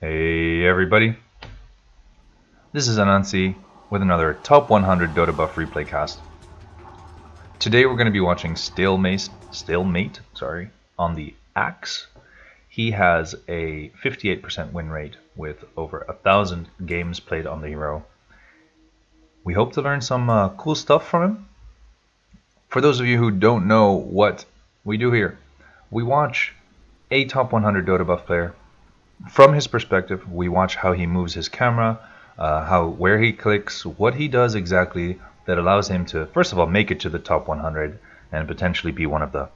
Hey everybody, this is Anansi with another Top 100 Dotabuff replay cast. Today we're going to be watching Stalemate on the Axe. He has a 58% win rate with over 1,000 games played on the hero. We hope to learn some cool stuff from him. For those of you who don't know what we do here, we watch a Top 100 Dotabuff player. From his perspective, we watch how he moves his camera, where he clicks, what he does exactly that allows him to, first of all, make it to the top 100 and potentially be one of the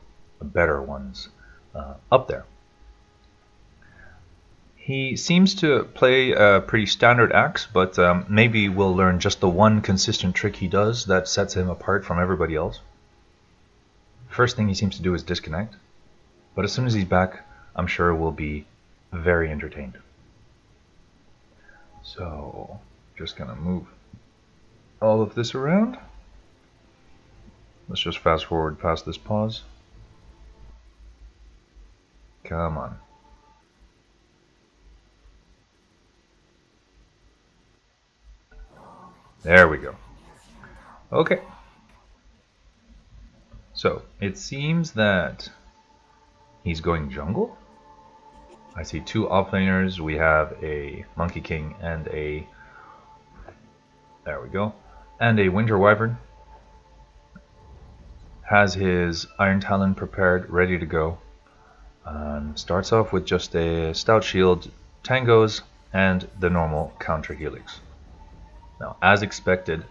better ones up there. He seems to play a pretty standard axe, but maybe we'll learn just the one consistent trick he does that sets him apart from everybody else. First thing he seems to do is disconnect, but as soon as he's back, I'm sure we'll be very entertained. So, just gonna move all of this around. Let's just fast forward past this pause. Come on. There we go. Okay. So, it seems that he's going jungle. I see two offlaners. We have a Monkey King and a, there we go, and a Winter Wyvern. Has his Iron Talon prepared, ready to go. Starts off with just a Stout Shield, Tangos, and the normal counter Helix. Now, as expected,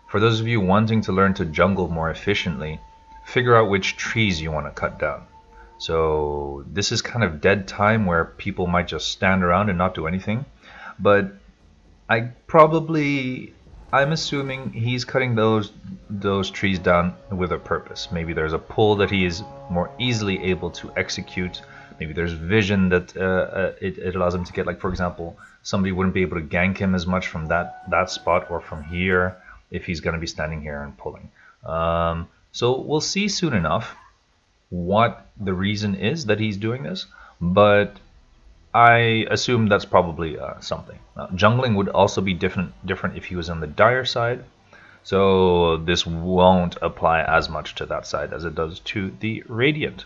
for those of you wanting to learn to jungle more efficiently, figure out which trees you want to cut down. So this is kind of dead time where people might just stand around and not do anything. But I'm assuming he's cutting those trees down with a purpose. Maybe there's a pull that he is more easily able to execute. Maybe there's vision that it allows him to get. Like, for example, somebody wouldn't be able to gank him as much from that spot or from here if he's going to be standing here and pulling. So we'll see soon enough what the reason is that he's doing this, but I assume that's probably something. Jungling would also be different if he was on the Dire side, so this won't apply as much to that side as it does to the Radiant.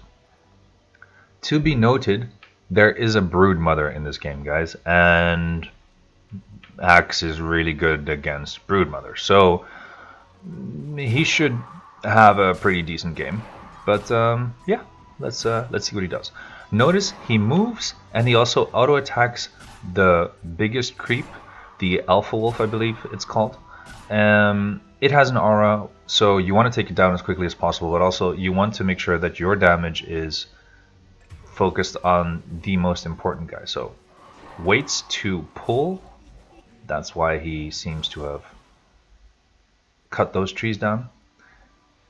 To be noted, there is a Brood Mother in this game, guys, and Axe is really good against Brood Mother, so he should have a pretty decent game. But yeah, let's see what he does. Notice he moves and he also auto attacks the biggest creep, the Alpha Wolf, I believe it's called. It has an aura, so you want to take it down as quickly as possible, but also you want to make sure that your damage is focused on the most important guy. So waits to pull. That's why he seems to have cut those trees down.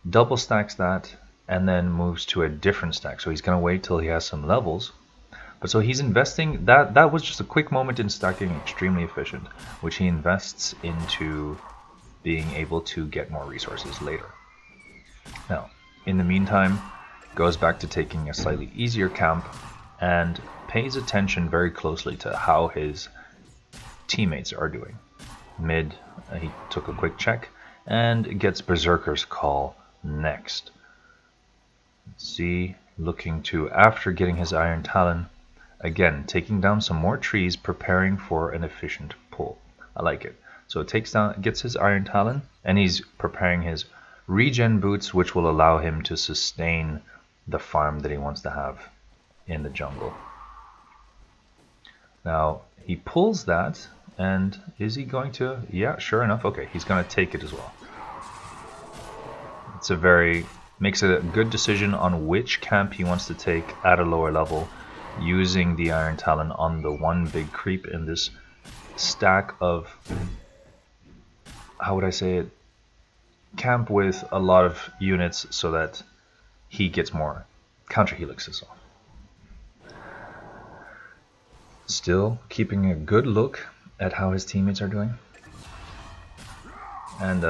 Double stacks that, and then moves to a different stack. So he's going to wait till he has some levels. But so he's investing, that was just a quick moment in stacking, extremely efficient, which he invests into being able to get more resources later. Now, in the meantime, goes back to taking a slightly easier camp and pays attention very closely to how his teammates are doing. Mid, he took a quick check and gets Berserker's Call next. See, looking to, after getting his Iron Talon, again taking down some more trees, preparing for an efficient pull. I like it. So it gets his Iron Talon, and he's preparing his regen boots, which will allow him to sustain the farm that he wants to have in the jungle. Now he pulls that, and is he going to? Yeah, sure enough. Okay, he's going to take it as well. It's makes it a good decision on which camp he wants to take at a lower level, using the Iron Talon on the one big creep in this stack of, how would I say it, camp with a lot of units so that he gets more counter helixes off. Still keeping a good look at how his teammates are doing, and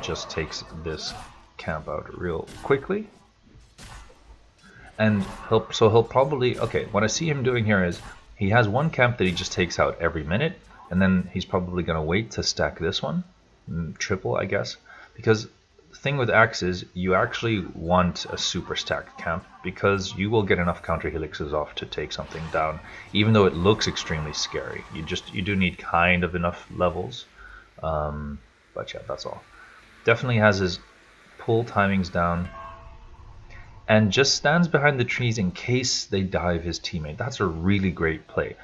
just takes this camp out real quickly. And he'll probably, okay, what I see him doing here is He has one camp that he just takes out every minute, and then he's probably going to wait to stack this one, triple, I guess, because the thing with Axe is you actually want a super stacked camp because you will get enough counter helixes off to take something down, even though it looks extremely scary. You do need kind of enough levels, but yeah, that's all. Definitely has his pull timings down, and just stands behind the trees in case they dive his teammate. That's a really great play.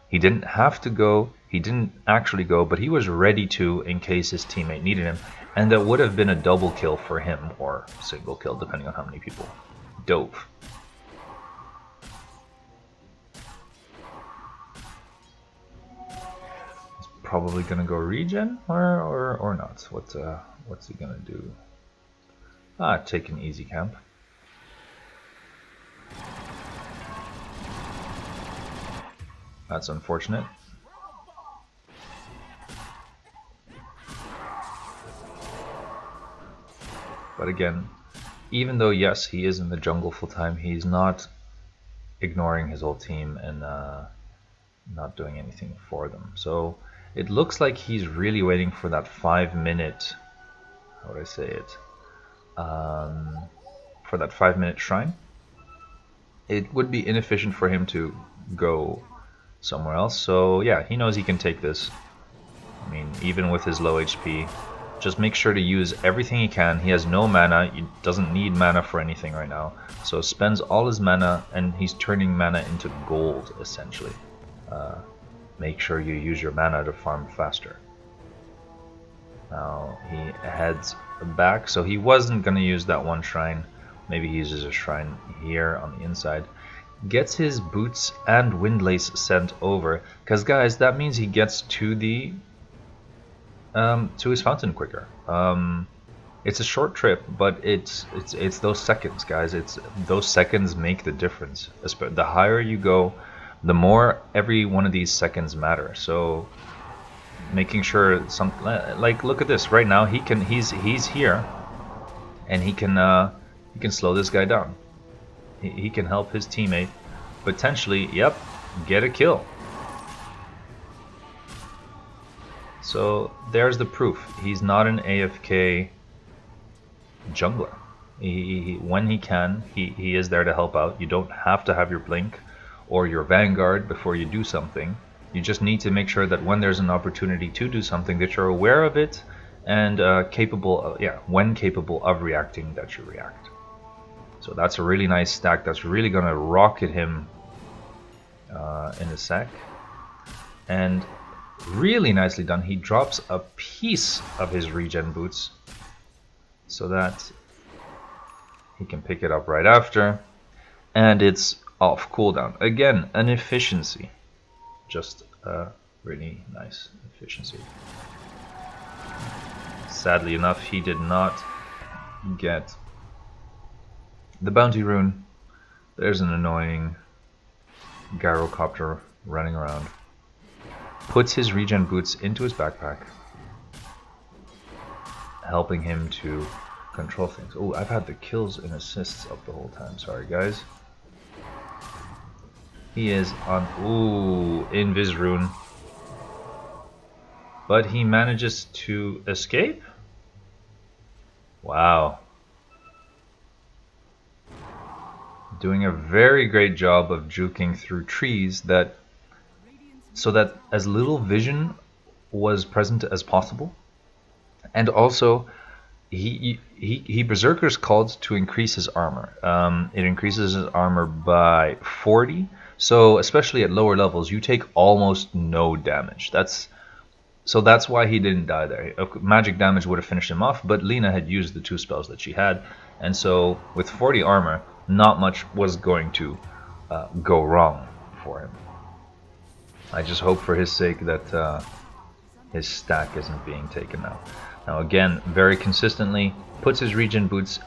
He didn't have to go, he didn't actually go, but he was ready to in case his teammate needed him, and that would have been a double kill for him, or single kill depending on how many people dove. He's probably gonna go regen or not. What's he gonna do? Take an easy camp. That's unfortunate. But again, even though yes, he is in the jungle full time, he's not ignoring his old team and not doing anything for them. So it looks like he's really waiting for that 5 minute, how would I say it, for that 5 minute shrine. It would be inefficient for him to go somewhere else, so yeah, he knows he can take this. I mean, even with his low HP, just make sure to use everything he can. He has no mana, he doesn't need mana for anything right now, so spends all his mana, and he's turning mana into gold essentially. Make sure you use your mana to farm faster. Now he heads back, so he wasn't going to use that one shrine. Maybe he uses a shrine here on the inside. Gets his boots and windlace sent over, because guys, that means he gets to the to his fountain quicker. It's a short trip, but it's those seconds, guys. It's those seconds make the difference. The higher you go, the more every one of these seconds matter. So making sure like look at this right now, he's here, and he can slow this guy down. He can help his teammate potentially, yep, get a kill. So there's the proof. He's not an AFK jungler. When he can, he is there to help out. You don't have to have your blink or your vanguard before you do something. You just need to make sure that when there's an opportunity to do something, that you're aware of it and when capable of reacting, that you react. So that's a really nice stack. That's really gonna rocket him in a sec. And really nicely done. He drops a piece of his regen boots so that he can pick it up right after, and it's off cooldown. Again, an efficiency. Just a really nice efficiency. Sadly enough, he did not get the bounty rune. There's an annoying gyrocopter running around. Puts his regen boots into his backpack, helping him to control things. Oh, I've had the kills and assists up the whole time. Sorry, guys. He is on... Ooh, Invis rune. But he manages to escape? Wow. Doing a very great job of juking through trees so that as little vision was present as possible. And also, he Berserker's called to increase his armor. It increases his armor by 40. So especially at lower levels, you take almost no damage. That's why he didn't die there. Magic damage would have finished him off, but Lena had used the 2 spells that she had, and so with 40 armor, not much was going to go wrong for him. I just hope for his sake that his stack isn't being taken out. Now again, very consistently puts his regen boots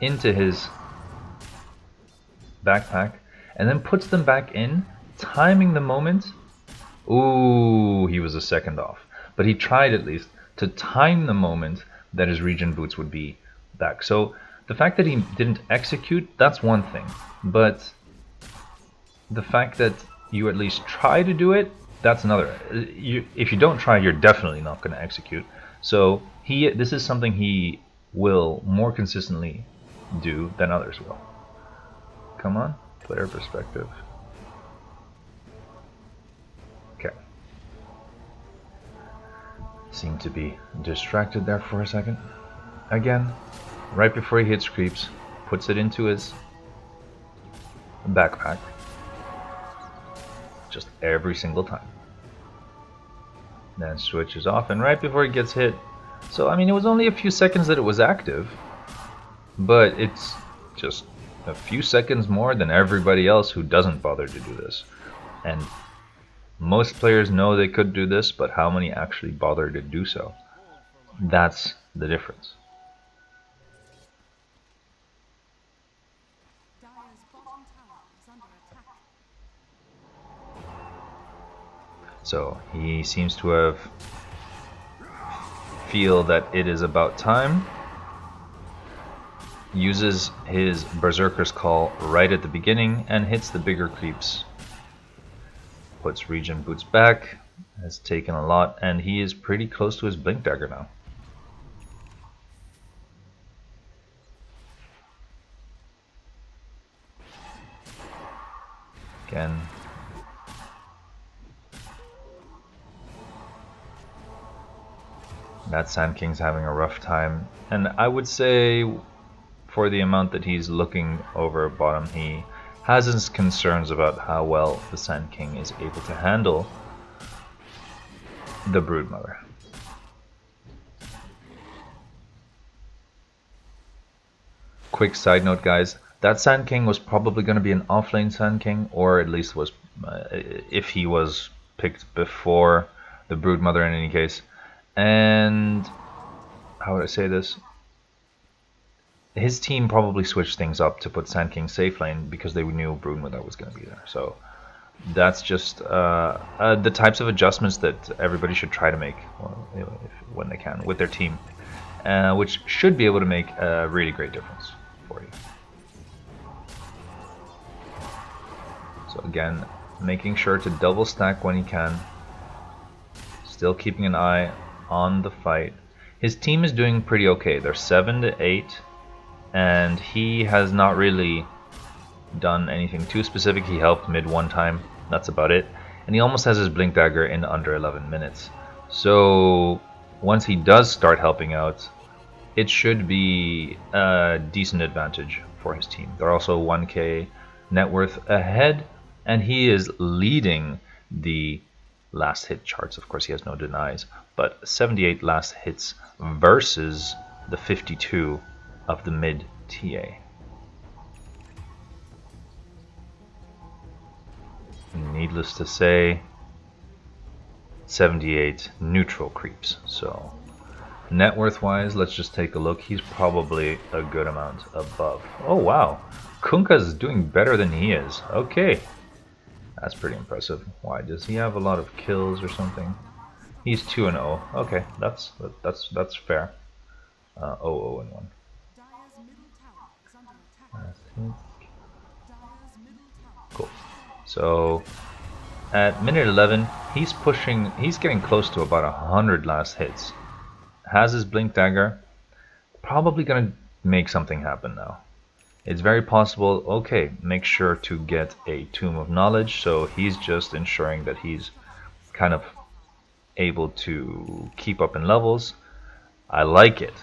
into his backpack and then puts them back in, timing the moment. Ooh, he was a second off. But he tried at least to time the moment that his regen boots would be back. So the fact that he didn't execute, that's one thing. But the fact that you at least try to do it, that's another. If you don't try, you're definitely not going to execute. So this is something he will more consistently do than others will. Come on, player perspective. Okay. Seemed to be distracted there for a second. Again, right before he hits creeps, puts it into his backpack. Just every single time. Then switches off, and right before he gets hit. So, I mean, it was only a few seconds that it was active, but it's just a few seconds more than everybody else who doesn't bother to do this. And most players know they could do this, but how many actually bother to do so? That's the difference. So he seems to have feel that it is about time. Uses his Berserker's Call right at the beginning and hits the bigger creeps. Puts Regen Boots back, has taken a lot, and he is pretty close to his Blink Dagger now. Again. That Sand King's having a rough time, and I would say for the amount that he's looking over bottom, he has his concerns about how well the Sand King is able to handle the Broodmother. Quick side note, guys, that Sand King was probably going to be an offlane Sand King, or at least was if he was picked before the Broodmother in any case. And how would I say this? His team probably switched things up to put Sand King safe lane because they knew Broodmother was going to be there. So that's just the types of adjustments that everybody should try to make when they can with their team, which should be able to make a really great difference for you. So again, making sure to double stack when he can, still keeping an eye on the fight. His team is doing pretty okay. They're 7-8, and he has not really done anything too specific. He helped mid one time, that's about it, and he almost has his Blink Dagger in under 11 minutes. So once he does start helping out, it should be a decent advantage for his team. They're also 1k net worth ahead, and he is leading the last hit charts. Of course, he has no denies, but 78 last hits versus the 52 of the mid TA. Needless to say, 78 neutral creeps. So net worth wise, let's just take a look. He's probably a good amount above. Oh wow, Kunkka's doing better than he is. Okay, that's pretty impressive. Why, does he have a lot of kills or something? He's 2-0. Okay, that's fair. 0-0-1. Cool. So at minute 11, he's getting close to about 100 last hits. Has his Blink Dagger. Probably gonna make something happen now. It's very possible. Okay, make sure to get a Tomb of Knowledge. So he's just ensuring that he's kind of able to keep up in levels. I like it,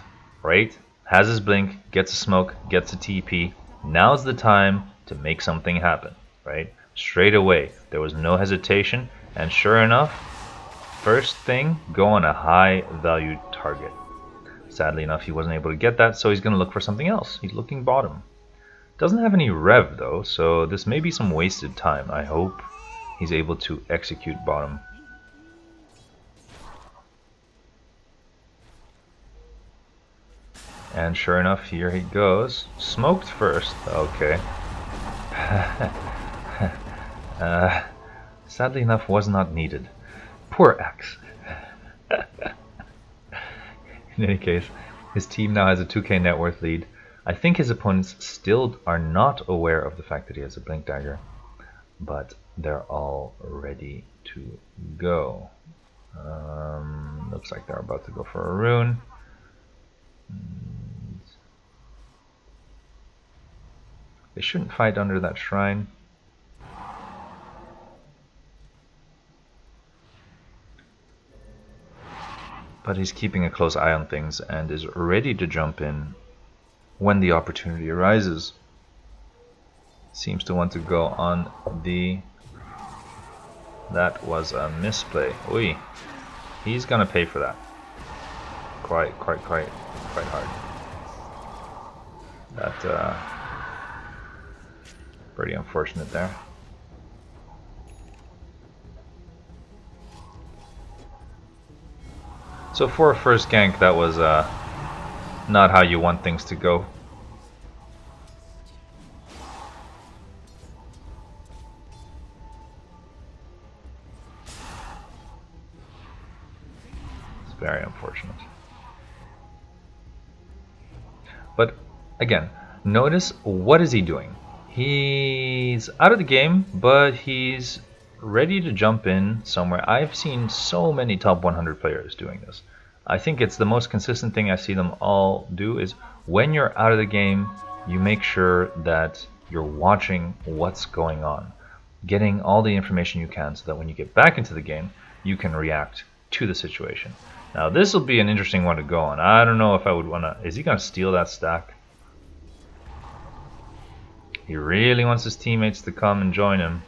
right? Has his blink, gets a smoke, gets a TP. Now's the time to make something happen, right? Straight away, there was no hesitation, and sure enough, first thing, go on a high value target. Sadly enough, he wasn't able to get that, so he's going to look for something else. He's looking bottom. Doesn't have any rev though, so this may be some wasted time. I hope he's able to execute bottom. And sure enough, here he goes. Smoked first. Okay. Sadly enough, was not needed. Poor Axe. In any case, his team now has a 2k net worth lead. I think his opponents still are not aware of the fact that he has a Blink Dagger. but they're all ready to go. Looks like they're about to go for a rune. They shouldn't fight under that shrine. But he's keeping a close eye on things and is ready to jump in when the opportunity arises. Seems to want to go on the... That was a misplay. Oi. He's gonna pay for that. Quite hard. That pretty unfortunate there. So for a first gank, that was not how you want things to go. It's very unfortunate. But again, notice what is he doing? He's out of the game, but he's ready to jump in somewhere. I've seen so many top 100 players doing this. I think it's the most consistent thing I see them all do is when you're out of the game, you make sure that you're watching what's going on, getting all the information you can so that when you get back into the game, you can react to the situation. Now this will be an interesting one to go on. I don't know if I would want to... Is he going to steal that stack? He really wants his teammates to come and join him.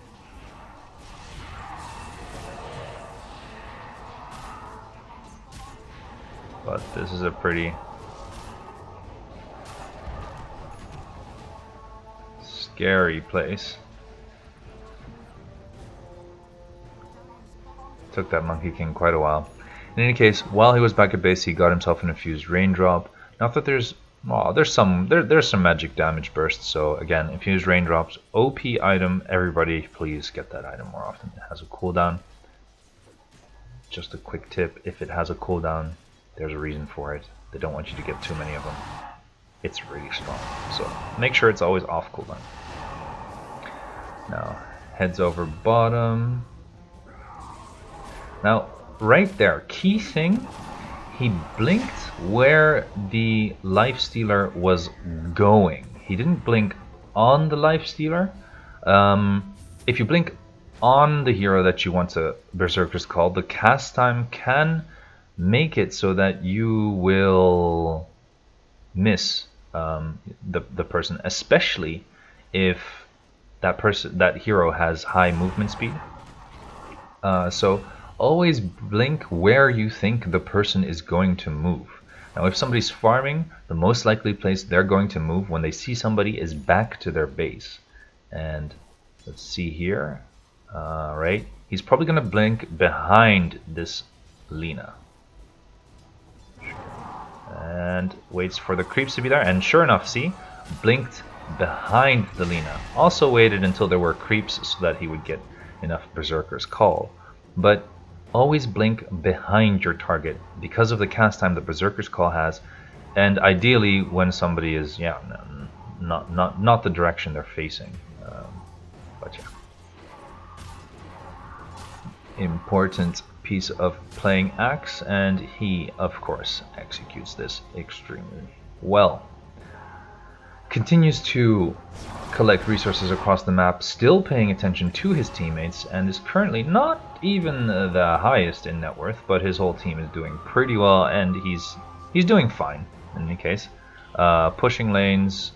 But this is a pretty scary place. Took that Monkey King quite a while. In any case, while he was back at base, he got himself an infused raindrop. Not that there's some magic damage bursts. So again, infused raindrops, OP item. Everybody, please get that item more often. It has a cooldown. Just a quick tip: if it has a cooldown, there's a reason for it. They don't want you to get too many of them. It's really strong. So make sure it's always off cooldown. Now heads over bottom. Now right there, key thing. He blinked where the lifestealer was going. He didn't blink on the lifestealer. If you blink on the hero that you want to Berserker's Call, the cast time can make it so that you will miss the person, especially if that hero has high movement speed. So always blink where you think the person is going to move. Now if somebody's farming, the most likely place they're going to move when they see somebody is back to their base. And let's see here, right? He's probably going to blink behind this Lina. And waits for the creeps to be there, and sure enough, see, blinked behind the Lina. Also waited until there were creeps so that he would get enough Berserker's Call. But always blink behind your target because of the cast time that Berserker's Call has, and ideally when somebody is not the direction they're facing. But yeah, important piece of playing Axe, and he of course executes this extremely well. Continues to collect resources across the map, still paying attention to his teammates, and is currently not even the highest in net worth, but his whole team is doing pretty well, and he's doing fine in any case. Pushing lanes.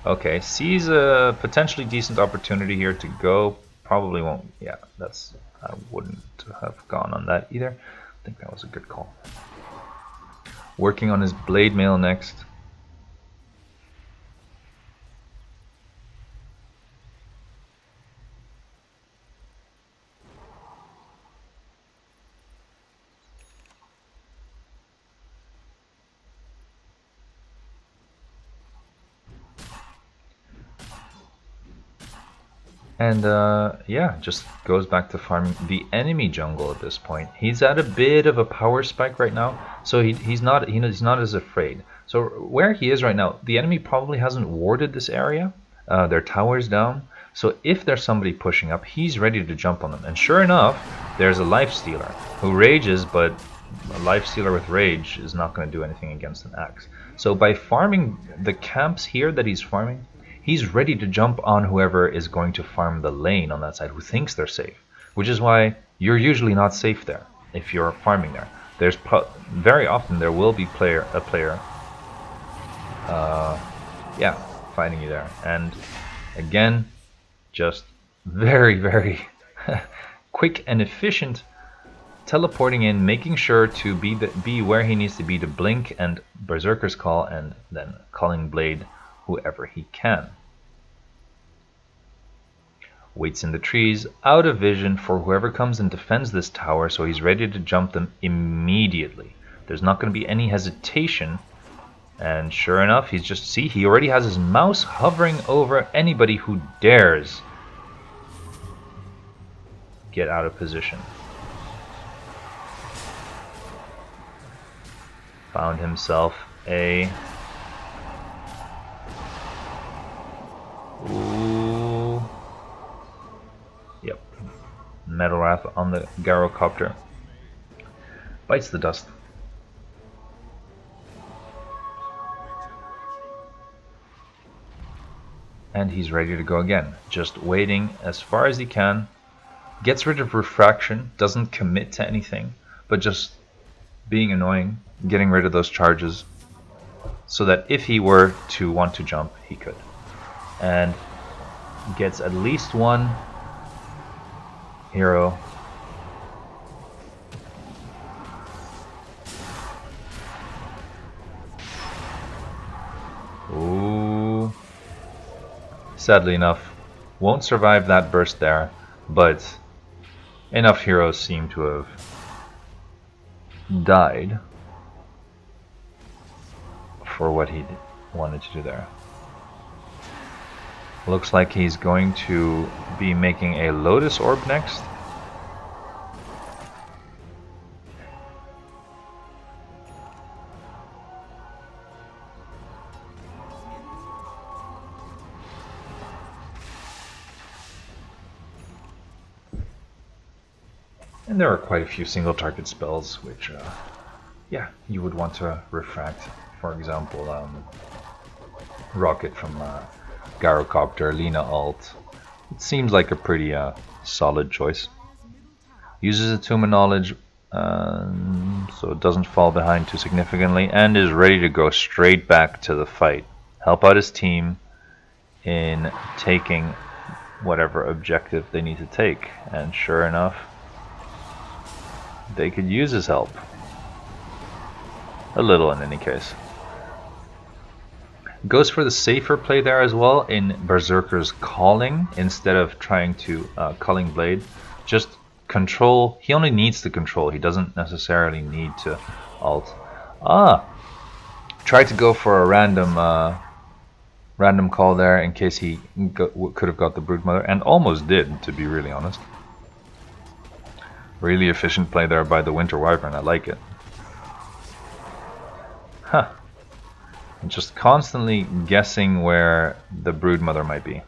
Okay, sees a potentially decent opportunity here to go. Probably won't. Yeah, I wouldn't have gone on that either. I think that was a good call. Working on his blade mail next. And yeah, just goes back to farming the enemy jungle at this point. He's at a bit of a power spike right now, so he's not as afraid. So where he is right now, the enemy probably hasn't warded this area. Their tower's down, So if there's somebody pushing up, he's ready to jump on them. And sure enough, there's a life stealer who rages, but a life stealer with rage is not going to do anything against an axe. So by farming the camps here that he's farming, he's ready to jump on whoever is going to farm the lane on that side who thinks they're safe, which is why you're usually not safe there if you're farming there. There's very often there will be a player yeah, fighting you there. And again, just very, very quick and efficient teleporting in, making sure to be where he needs to be to blink and Berserker's Call, and then Calling Blade whoever he can. Waits in the trees, out of vision for whoever comes and defends this tower, so he's ready to jump them immediately. There's not going to be any hesitation. And sure enough, he's just, see, he already has his mouse hovering over anybody who dares get out of position. Found himself a... Ooh. Yep. Metal Wrath on the Gyrocopter. Bites the dust. And he's ready to go again. Just waiting as far as he can. Gets rid of refraction. Doesn't commit to anything. But just being annoying. Getting rid of those charges. So that if he were to want to jump, he could. And gets at least one hero. Ooh. Sadly enough, won't survive that burst there, but enough heroes seem to have died for what he wanted to do there. Looks like he's going to be making a Lotus Orb next. And there are quite a few single target spells which, yeah, you would want to refract. For example, Rocket from Gyrocopter, Lina ult. It seems like a pretty solid choice. Uses a Tomb of Knowledge so it doesn't fall behind too significantly, and is ready to go straight back to the fight. Help out his team in taking whatever objective they need to take. And sure enough, they could use his help. A little in any case. Goes for the safer play there as well in Berserker's Calling instead of trying to Culling Blade. Just control. He only needs to control. He doesn't necessarily need to ult. Tried to go for a random call there in case he could have got the Broodmother, and almost did, to be really honest. Really efficient play there by the Winter Wyvern. I like it. Huh. Just constantly guessing where the Broodmother might be.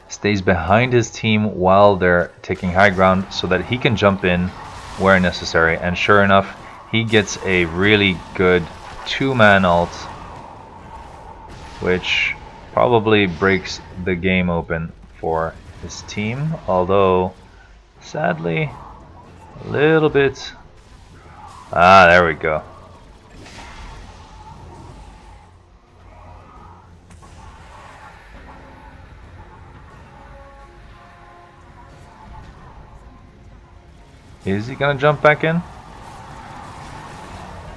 Stays behind his team while they're taking high ground so that he can jump in where necessary. And sure enough, he gets a really good 2-man ult, which probably breaks the game open for his team. Although, sadly, a little bit... there we go. Is he gonna jump back in?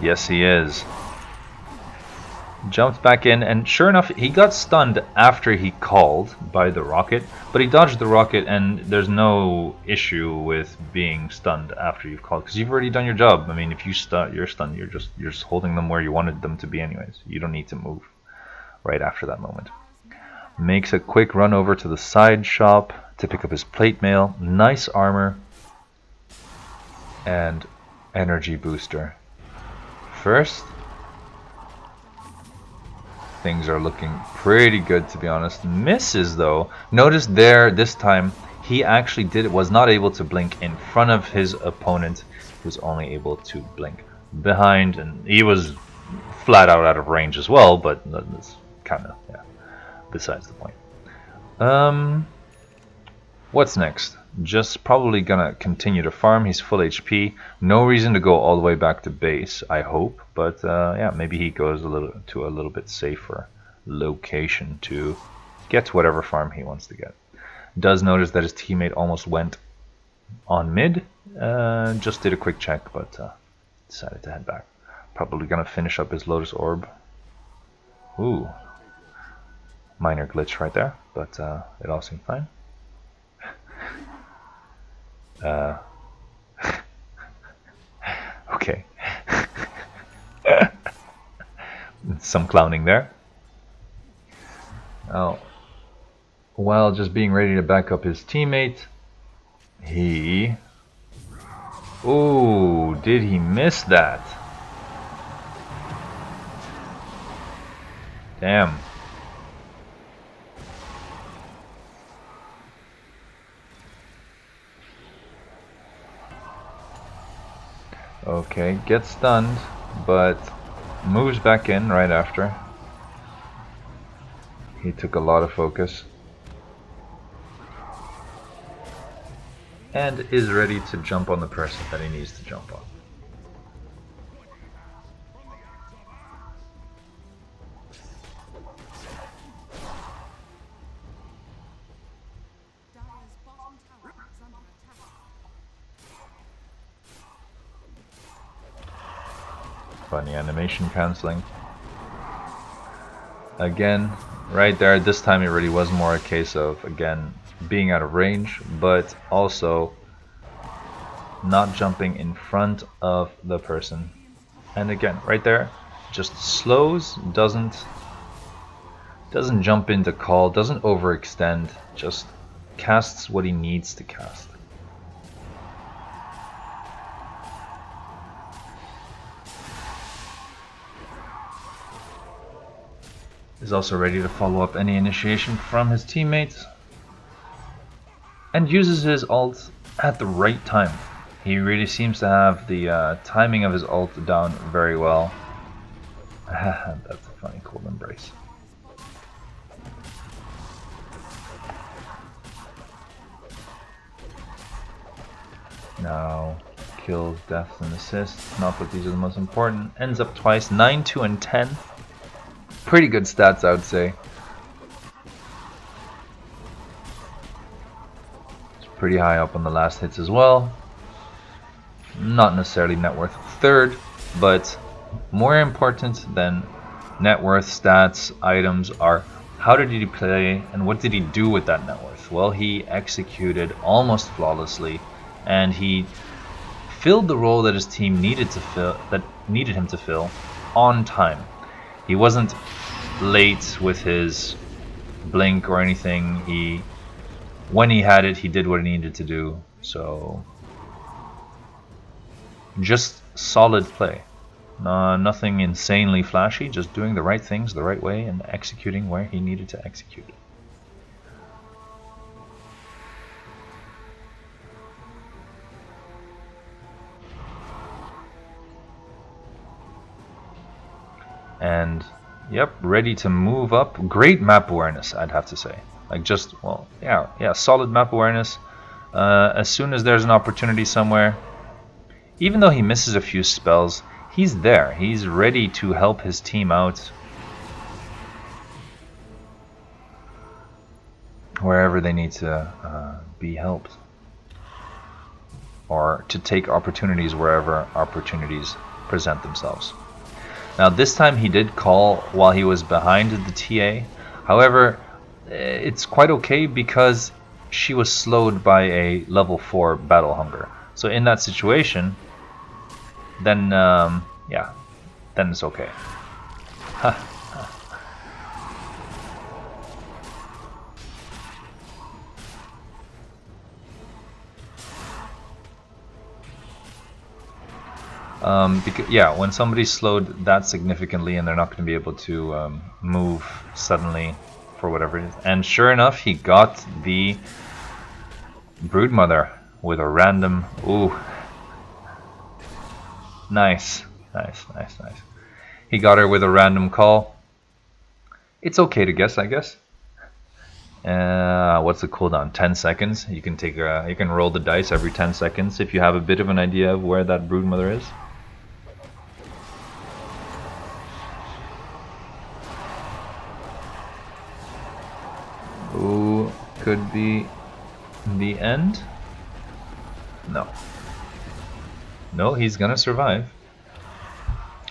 Yes, he is. Jumped back in, and sure enough, he got stunned after he called by the rocket, but he dodged the rocket, and there's no issue with being stunned after you've called, because you've already done your job. I mean, if you're stunned, you're just holding them where you wanted them to be anyways. You don't need to move right after that moment. Makes a quick run over to the side shop to pick up his plate mail. Nice armor and energy booster. First, things are looking pretty good, to be honest. Misses though. Notice there this time he actually was not able to blink in front of his opponent. He was only able to blink behind, and he was flat out of range as well, but that's kind of, yeah, besides the point. What's next? Just probably gonna continue to farm. He's full HP. No reason to go all the way back to base, I hope. But yeah, maybe he goes a little bit safer location to get whatever farm he wants to get. Does notice that his teammate almost went on mid. Just did a quick check, but decided to head back. Probably gonna finish up his Lotus Orb. Ooh, minor glitch right there, but it all seemed fine. Okay. Some clowning there. Oh, while just being ready to back up his teammate, he... Ooh, did he miss that? Damn. Okay, gets stunned, but moves back in right after. He took a lot of focus. And is ready to jump on the person that he needs to jump on. Funny animation cancelling. Again, right there, this time it really was more a case of, again, being out of range, but also not jumping in front of the person. And again, right there, just slows, doesn't jump into call, doesn't overextend, just casts what he needs to cast. Is also ready to follow up any initiation from his teammates, and uses his ult at the right time. He really seems to have the timing of his ult down very well. That's a funny cold embrace. Now kills, deaths, and assists. Not that these are the most important. Ends up twice, 9, 2, and 10. Pretty good stats, I would say. It's pretty high up on the last hits as well. Not necessarily net worth third, but more important than net worth, stats, items are how did he play and what did he do with that net worth? Well, he executed almost flawlessly, and he filled the role that his team needed him to fill on time. He wasn't late with his blink or anything. When he had it, he did what he needed to do. So just solid play. Nothing insanely flashy, just doing the right things the right way and executing where he needed to execute. And yep, ready to move up. Great map awareness, I'd have to say. Like just, well, yeah, solid map awareness. As soon as there's an opportunity somewhere, even though he misses a few spells, he's there. He's ready to help his team out wherever they need to be helped, or to take opportunities wherever opportunities present themselves. Now this time he did call while he was behind the TA. However, it's quite okay because she was slowed by a level 4 battle hunger. So in that situation, then yeah, then it's okay. Because, yeah, when somebody's slowed that significantly and they're not going to be able to move suddenly for whatever it is. And sure enough, he got the Broodmother with a random... Ooh. Nice. Nice, nice, nice. He got her with a random call. It's okay to guess, I guess. What's the cooldown? 10 seconds. You can take you can roll the dice every 10 seconds if you have a bit of an idea of where that Broodmother is. Ooh, could be the end. No. No, he's gonna survive.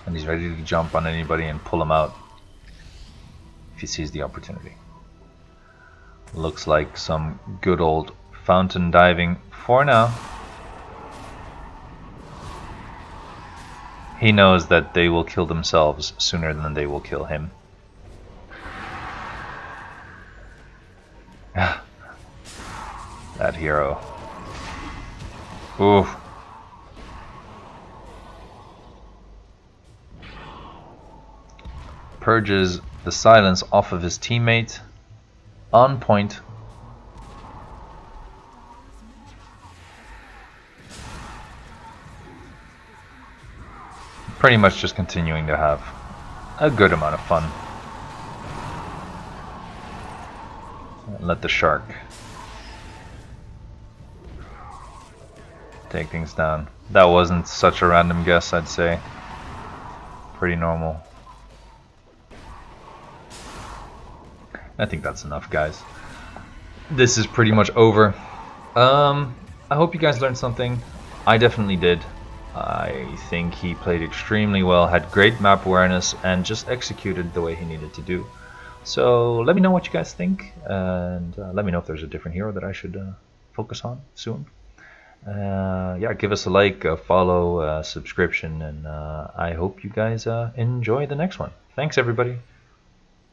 And he's ready to jump on anybody and pull him out if he sees the opportunity. Looks like some good old fountain diving for now. He knows that they will kill themselves sooner than they will kill him. That hero. Ooh. Purges the silence off of his teammate. On point. Pretty much just continuing to have a good amount of fun. Let the shark take things down. That wasn't such a random guess, I'd say. Pretty normal. I think that's enough, guys. This is pretty much over. I hope you guys learned something. I definitely did. I think he played extremely well, had great map awareness, and just executed the way he needed to do. So let me know what you guys think, and let me know if there's a different hero that I should focus on soon. Yeah, give us a like, a follow, subscription, and I hope you guys enjoy the next one. Thanks, everybody.